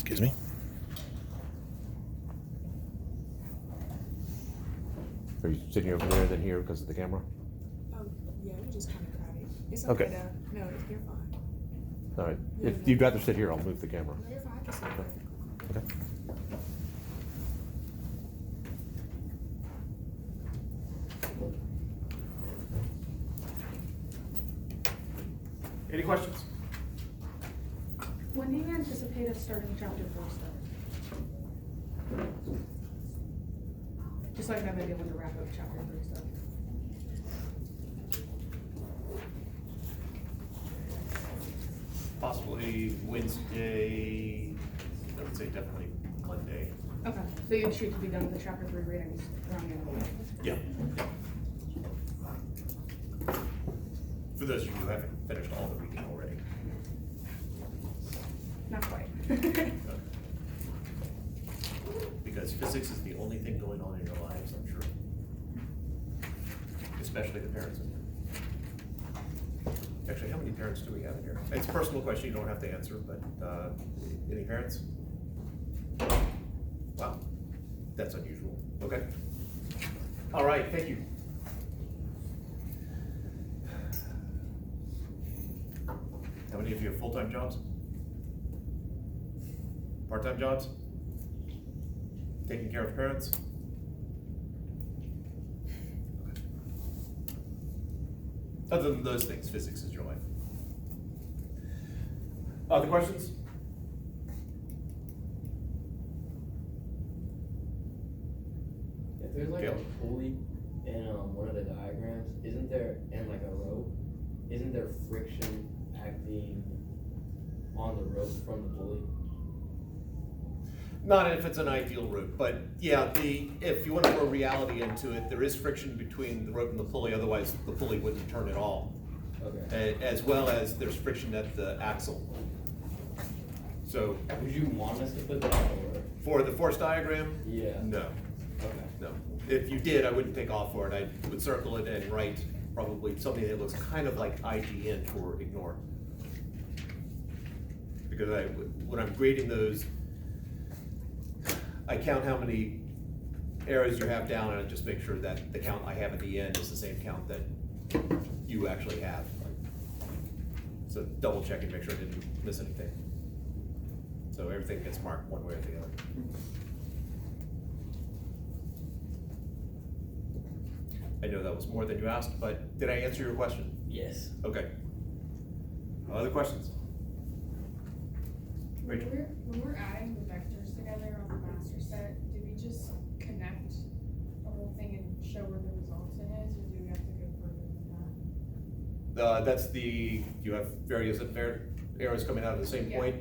Excuse me. Are you sitting over there than here because of the camera? Oh, yeah, we just kind of crowded. It's Okay. okay though. No, you're fine. All right. Yeah, If no. you'd rather sit here, I'll move the camera. No, you're fine. I can see it. Okay. Any questions? When do you anticipate us starting chapter 4 stuff? Just so I can have an idea when to wrap up chapter 3 stuff. Possibly Wednesday, I would say definitely Monday. Okay, so you'd shoot to be done with the chapter 3 readings around the end of the week? Yeah. For those of you who haven't finished all the reading already. Not quite. Because physics is the only thing going on in your lives, I'm sure. Especially the parents in here. Actually, how many parents do we have in here? It's a personal question, you don't have to answer, but any parents? Wow, that's unusual. Okay. All right, thank you. How many of you have full-time jobs? Part-time jobs? Taking care of parents? Okay. Other than those things, physics is your life. Other questions? If there's like Caleb? a pulley in one of the diagrams, isn't there, and like a rope, isn't there friction acting on the rope from the pulley? Not if it's an ideal route, but yeah, if you want to throw reality into it, there is friction between the rope and the pulley, otherwise the pulley wouldn't turn at all. Okay. As well as there's friction at the axle. So Would you want us to put that or? for the force diagram, Yeah. no, Okay. no. If you did, I wouldn't take off for it. I would circle it and write probably something that looks kind of like IGN for ignore. Because when I'm grading those, I count how many arrows you have down and I just make sure that the count I have at the end is the same count that you actually have. So double check and make sure I didn't miss anything. So everything gets marked one way or the other. I know that was more than you asked, but did I answer your question? Yes. Okay. Other questions? Rachel? When we're adding the vectors together on the master set, do we just connect the whole thing and show where the resultant is, or do we have to go further than that? That's you have various arrows coming out of the same Yeah. point.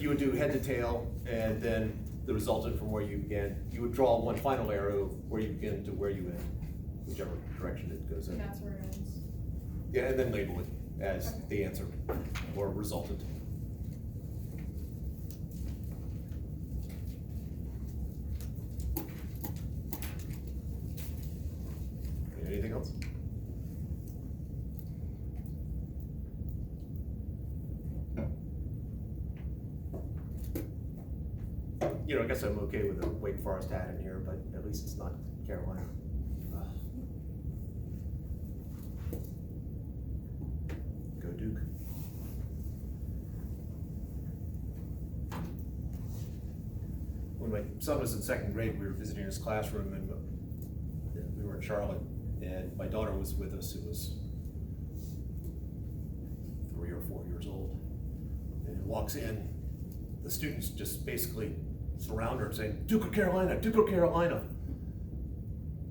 You would do head to tail, and then the resultant from where you began. You would draw one final arrow where you begin to where you end, whichever direction it goes And in. that's where it ends. Yeah, and then label it as Okay. the answer or resultant. Anything else? You know, I guess I'm okay with a Wake Forest hat in here, but at least it's not Carolina. Go Duke. When my son was in second grade, we were visiting his classroom and we were in Charlotte, and my daughter was with us, who was 3 or 4 years old. And walks in, the students just basically surround her saying, Duke or Carolina, Duke or Carolina.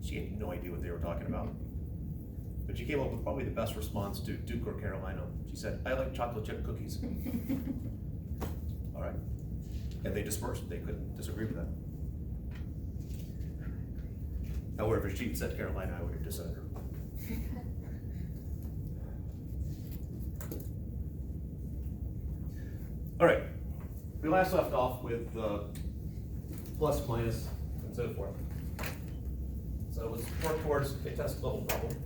She had no idea what they were talking about. But she came up with probably the best response to Duke or Carolina. She said, I like chocolate chip cookies. All right. And they dispersed, they couldn't disagree with that. However, if she'd said Carolina, I would have disowned her. All right, we last left off with plus, minus, and so forth. So let's work towards a test level problem.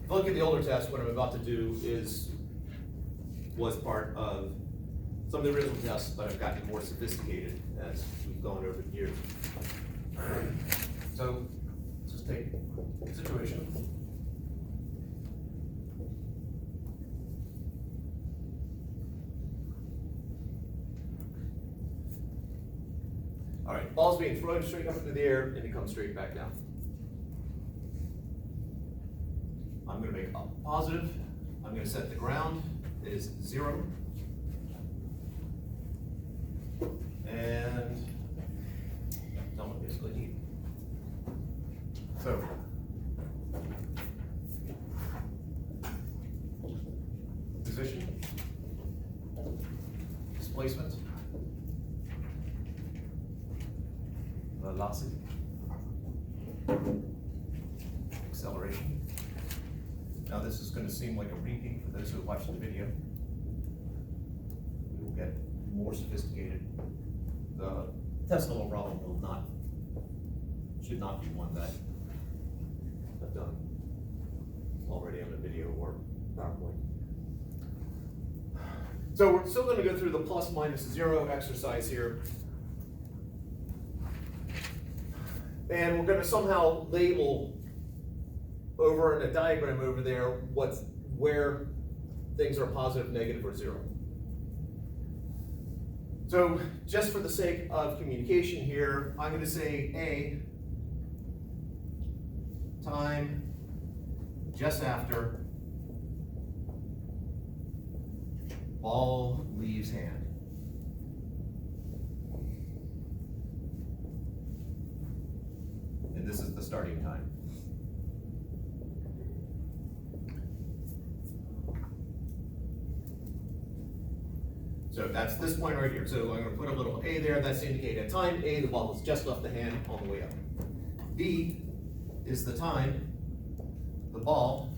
If you look at the older test, what I'm about to do was part of some of the original tests, but I've gotten more sophisticated as we've gone over the years. So, just take the situation. All right, ball's being thrown straight up into the air and it comes straight back down. I'm gonna make a positive. I'm gonna set the ground is 0. And tell me basically need. So. Position. Displacement. Velocity. Acceleration. Now this is going to seem like a repeat for those who have watched the video. We will get more sophisticated. The test level problem should not be one that I've done already on a video or PowerPoint. So we're still going to go through the plus minus 0 exercise here. And we're going to somehow label over in a diagram over there where things are positive, negative, or 0. So just for the sake of communication here, I'm going to say A, time just after ball leaves hand. And this is the starting time. So that's this point right here. So I'm going to put a little A there. That's to indicate at time A, the ball has just left the hand on the way up. B is the time the ball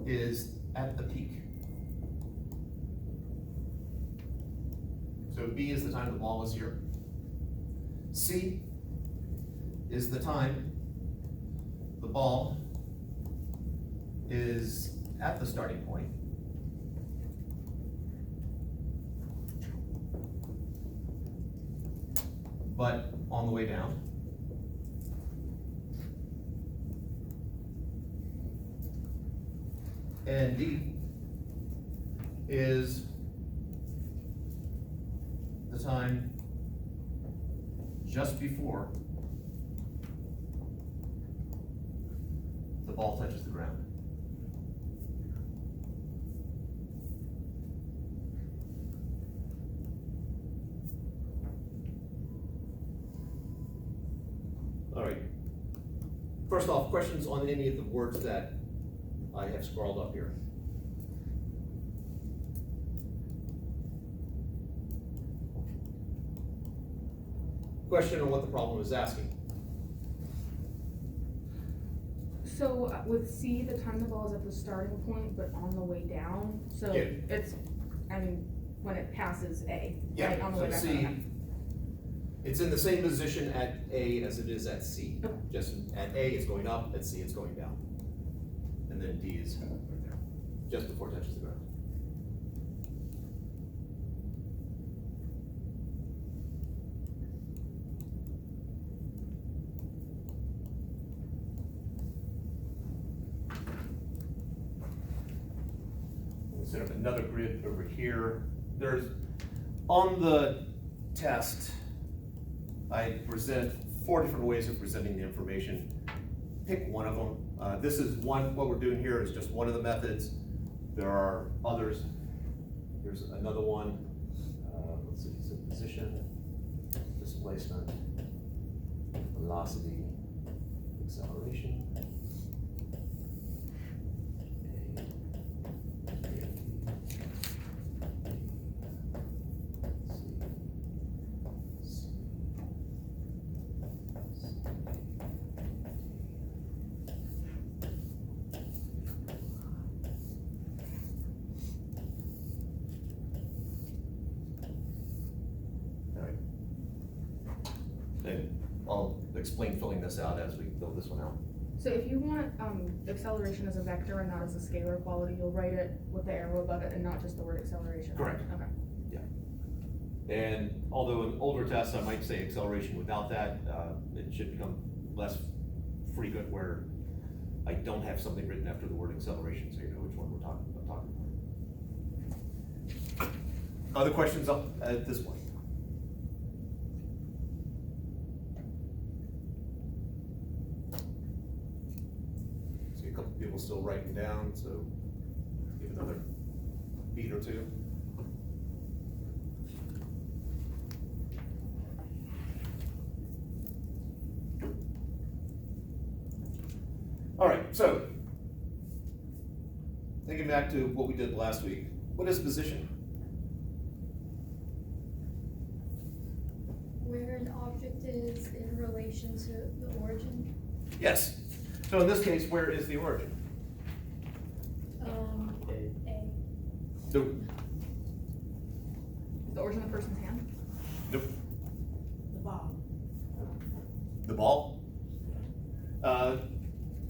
is at the peak. So B is the time the ball is here. C is the time the ball is at the starting point. But on the way down. And D is the time just before the ball touches the ground. All right. First off, questions on any of the words that I have scrawled up here? Question on what the problem is asking. So with C, the time the ball is at the starting point, but on the way down, so Yeah. it's, I mean, when it passes A, Yeah, right, on the way so back. C, Okay. it's in the same position at A as it is at C. Okay. Just at A, it's going up, at C, it's going down. And then D is right there, just before it touches the ground. We'll set up another grid over here. There's, on the test, I present 4 different ways of presenting the information. Pick one of them. This is one, what we're doing here is just one of the methods. There are others. Here's another one. Let's see, so position, displacement, velocity, acceleration. And I'll explain filling this out as we fill this one out. So if you want, acceleration as a vector and not as a scalar quality, you'll write it with the arrow above it and not just the word acceleration. Correct. Okay. Yeah. And although in older tests, I might say acceleration without that, it should become less frequent where I don't have something written after the word acceleration, so you know which one I'm talking about. Other questions up at this point? See a couple people still writing down, so give another beat or two. All right, so thinking back to what we did last week, what is position? Where an object is in relation to the origin. Yes. So in this case, where is the origin? Okay. A. The, The origin of the person's hand? the, The ball. the ball?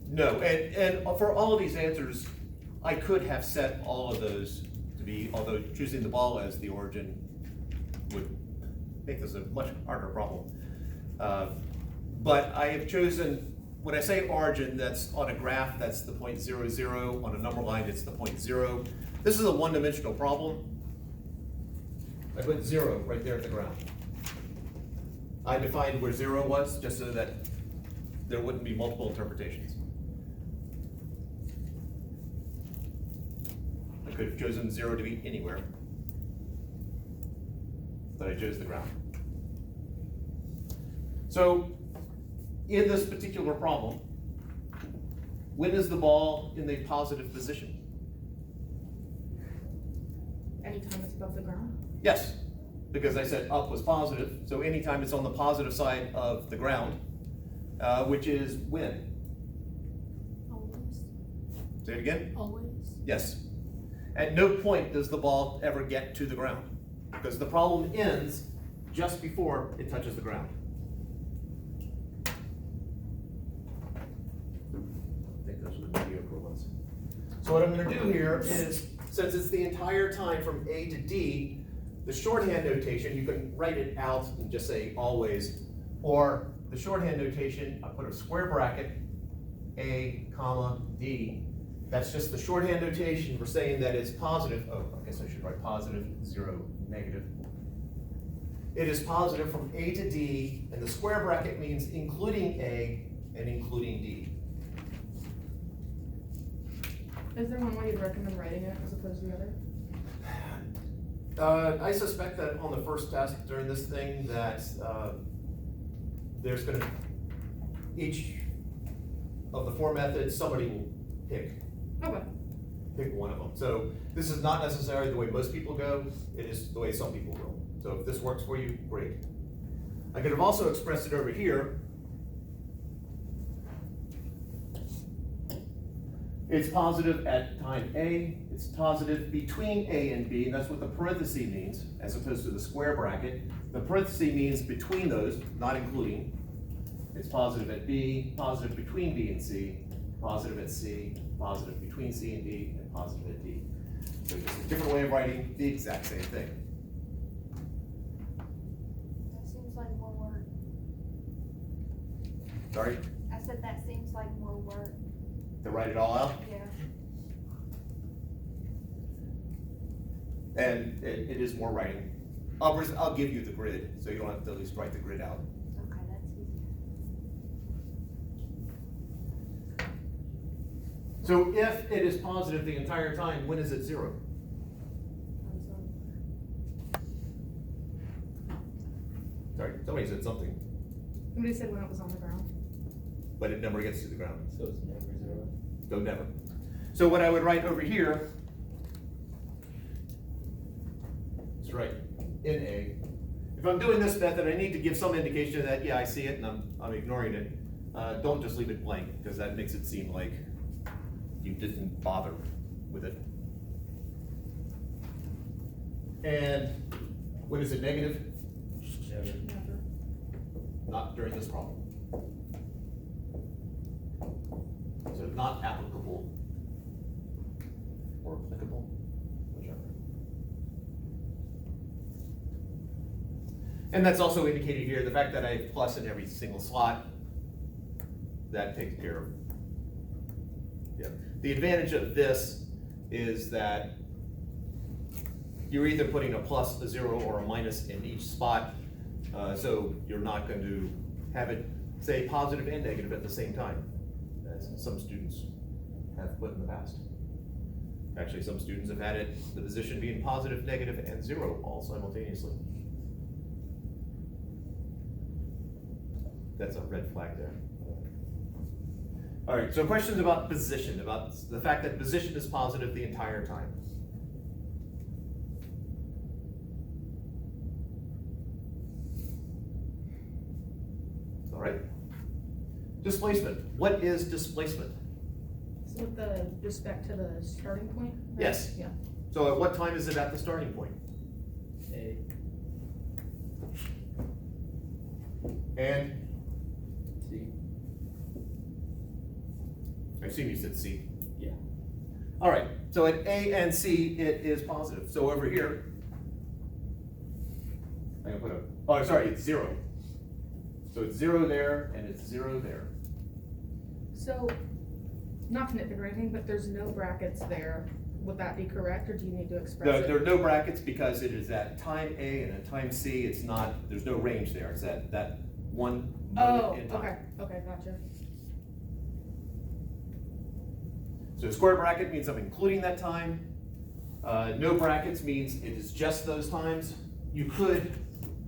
No, and for all of these answers, I could have set all of those to be, although choosing the ball as the origin would make this a much harder problem. But I have chosen, when I say origin, that's on a graph, that's the point 0, 0. On a number line, it's the point 0. This is a one-dimensional problem. I put 0 right there at the ground. I defined where 0 was, just so that there wouldn't be multiple interpretations. I could have chosen 0 to be anywhere, but I chose the ground. So, in this particular problem, when is the ball in the positive position? Anytime it's above the ground? Yes, because I said up was positive, so anytime it's on the positive side of the ground, which is when? Always. Say it again? Always. Yes. At no point does the ball ever get to the ground, because the problem ends just before it touches the ground. I think those are the mediocre ones. So what I'm gonna do here is, since it's the entire time from A to D, the shorthand notation, you can write it out and just say always, or the shorthand notation, I put a square bracket, A, comma, D. That's just the shorthand notation for saying that it's positive. Oh, I guess I should write positive, 0, negative. It is positive from A to D, and the square bracket means including A and including D. Is there one way you'd recommend writing it as opposed to the other? I suspect that on the first test during this thing that there's gonna, each of the 4 methods, somebody will pick one of them. So this is not necessarily the way most people go, it is the way some people will. So if this works for you, great. I could have also expressed it over here. It's positive at time A, it's positive between A and B, and that's what the parenthesis means, as opposed to the square bracket. The parenthesis means between those, not including. It's positive at B, positive between B and C, positive at C, positive between C and D, and positive at D. So just a different way of writing the exact same thing. That seems like more work. Sorry, I said that seems like more work. to write it all out? Yeah. And it is more writing. I'll give you the grid, so you don't have to at least write the grid out. Okay, that's easy. So if it is positive the entire time, when is it 0? Sorry, somebody said something, Somebody said when it was on the ground. but it never gets to the ground. So it's never 0. So never. So what I would write over here is right in A. If I'm doing this method, I need to give some indication that, yeah, I see it and I'm ignoring it. Don't just leave it blank, because that makes it seem like you didn't bother with it. And when is it negative? Never. Never. Not during this problem. So not applicable or applicable, whichever. And that's also indicated here, the fact that I have plus in every single slot, that takes care of. Yeah. The advantage of this is that you're either putting a plus, a 0, or a minus in each spot, so you're not going to have it say positive and negative at the same time, as some students have put in the past. Actually, some students have had it, the position being positive, negative, and 0 all simultaneously. That's a red flag there. All right, so questions about position, about the fact that position is positive the entire time. All right. Displacement. What is displacement? So with the respect to the starting point? right? Yes. Yeah. So at what time is it at the starting point? A. And C. I assume you said C. Yeah. All right, so at A and C, it is positive. So over here, I'm gonna put a, oh, sorry, it's 0. So it's 0 there, and it's 0 there. So, not to nitpick or anything, but there's no brackets there. Would that be correct, or do you need to express There it? are no brackets because it is at time A and at time C, it's not, there's no range there. It's at that one Oh, moment in time. okay, gotcha. So square bracket means I'm including that time. No brackets means it is just those times. You could,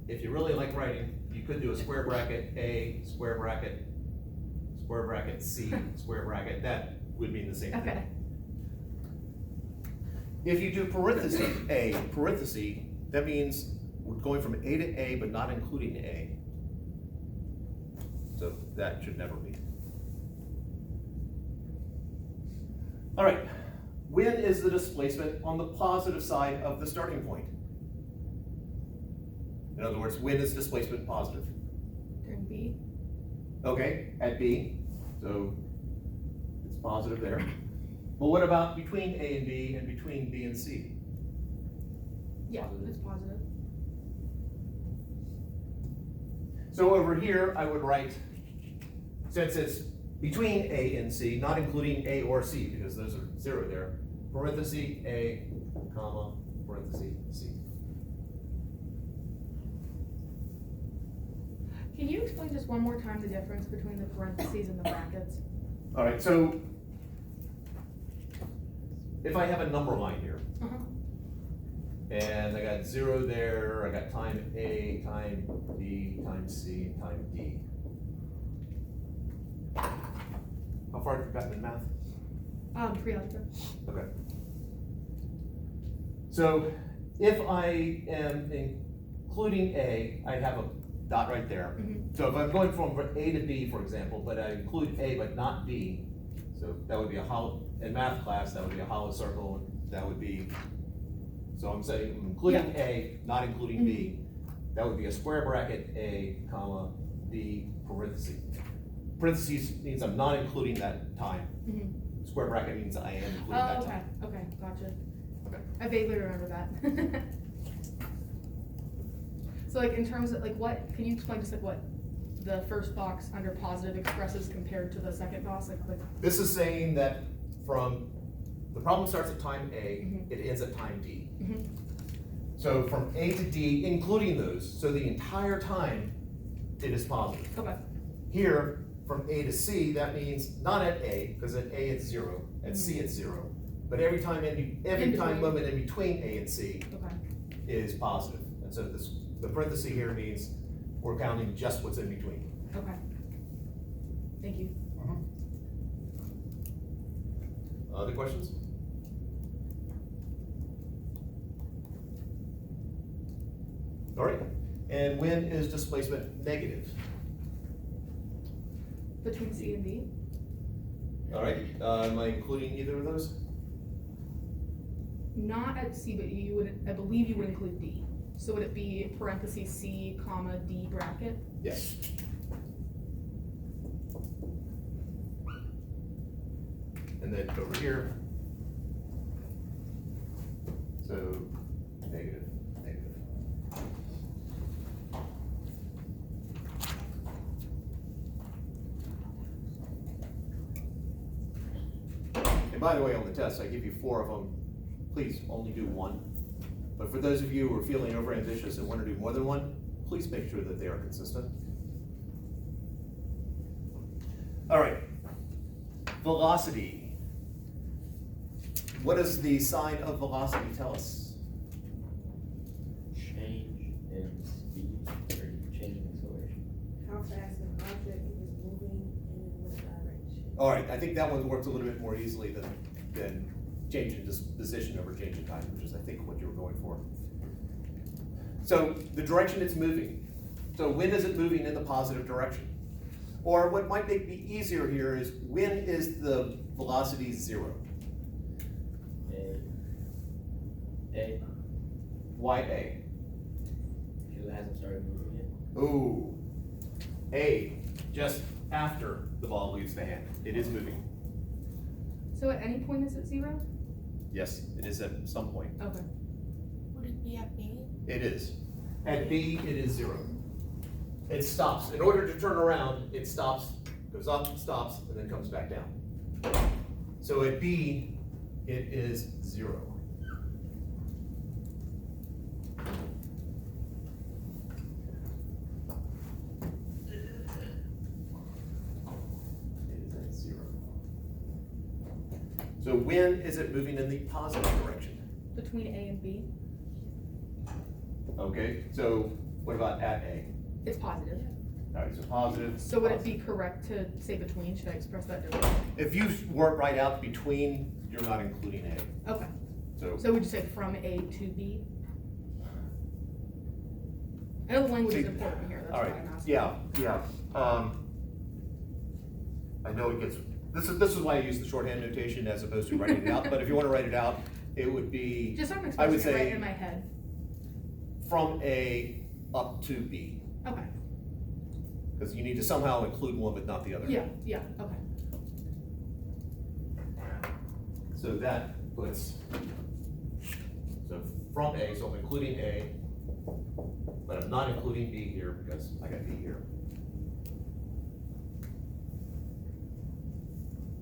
if you really like writing, you could do a square bracket A, square bracket C, square bracket. That would mean the same thing. Okay. If you do parenthesis A, parenthesis, that means we're going from A to A but not including A. So that should never be. All right, when is the displacement on the positive side of the starting point? In other words, when is displacement positive? During B? Okay, at B, so it's positive there. But what about between A and B and between B and C? Yeah, Positive. it's positive. So over here, I would write, since it's between A and C, not including A or C, because those are 0 there, parenthesis A, comma, parenthesis C. Can you explain just one more time the difference between the parentheses and the brackets? All right, so if I have a number line here, Uh-huh. and I got 0 there, I got time A, time B, time C, time D. How far have you gotten in math? Pre-algebra. Okay. So if I am including A, I have a dot right there. Mhm. So if I'm going from A to B, for example, but I include A but not B, so that would be a hollow, in math class, that would be a hollow circle, that would be, so I'm saying, I'm including A, not including B, that would be a square bracket A, comma, B, parentheses. Parentheses means I'm not including that time. Mhm. Square bracket means I am including Oh, that okay, time. okay, gotcha. Okay. I vaguely remember that. So like in terms of, like what, can you explain just like what the first box under positive expresses compared to the second box, like? This is saying that from, the problem starts at time A, Mhm. it ends at time D. Mhm. So from A to D, including those, so the entire time, it is positive. Okay, Here, from A to C, that means not at A, because at A it's 0, at C it's 0. But every time In time between. moment in between A and C okay, is positive. And so the parenthesis here means we're counting just what's in between. okay. Thank you. Other questions? All right, and when is displacement negative? Between C and D? All right, am I including either of those? Not at C, but you would, I believe you would include D. So would it be parentheses C, comma, D bracket? Yes. And then over here, so negative, negative. by the way, on the test, I give you 4 of them. Please only do 1. But for those of you who are feeling overambitious and want to do more than 1, please make sure that they are consistent. All right, velocity. What does the sign of velocity tell us? Change in speed or change in acceleration. How fast an object is moving and in what direction? All right, I think that one works a little bit more easily than change in position over change in time, which is I think what you were going for. So the direction it's moving. So when is it moving in the positive direction? Or what might make me easier here is when is the velocity 0? A. Why A? Because it hasn't started moving yet. Ooh. A, just after the ball leaves the hand. It is moving. So at any point is it 0? Yes, it is at some point. Okay. Would it be at B? It is. At B, it is 0. It stops. In order to turn around, it stops, goes up, stops, and then comes back down. So at B, it is 0. It is at 0. So when is it moving in the positive direction? Between A and B, Okay, so what about at A? it's positive. All right, so positive. So would it be correct to say between? Should I express that differently? If you work right out between, you're not including A. Okay. So, So would you say from A to B? I know the language is See, important here, that's all why right, I'm asking. yeah. I know it gets, this is why I use the shorthand notation as opposed to writing it out, but if you want to write it out, it would be Just so I'm I would expressing it right say- in my head. from A up to B. Okay. Because you need to somehow include one but not the other. Yeah, okay. So that puts, so from A, so I'm including A, but I'm not including B here because I got B here.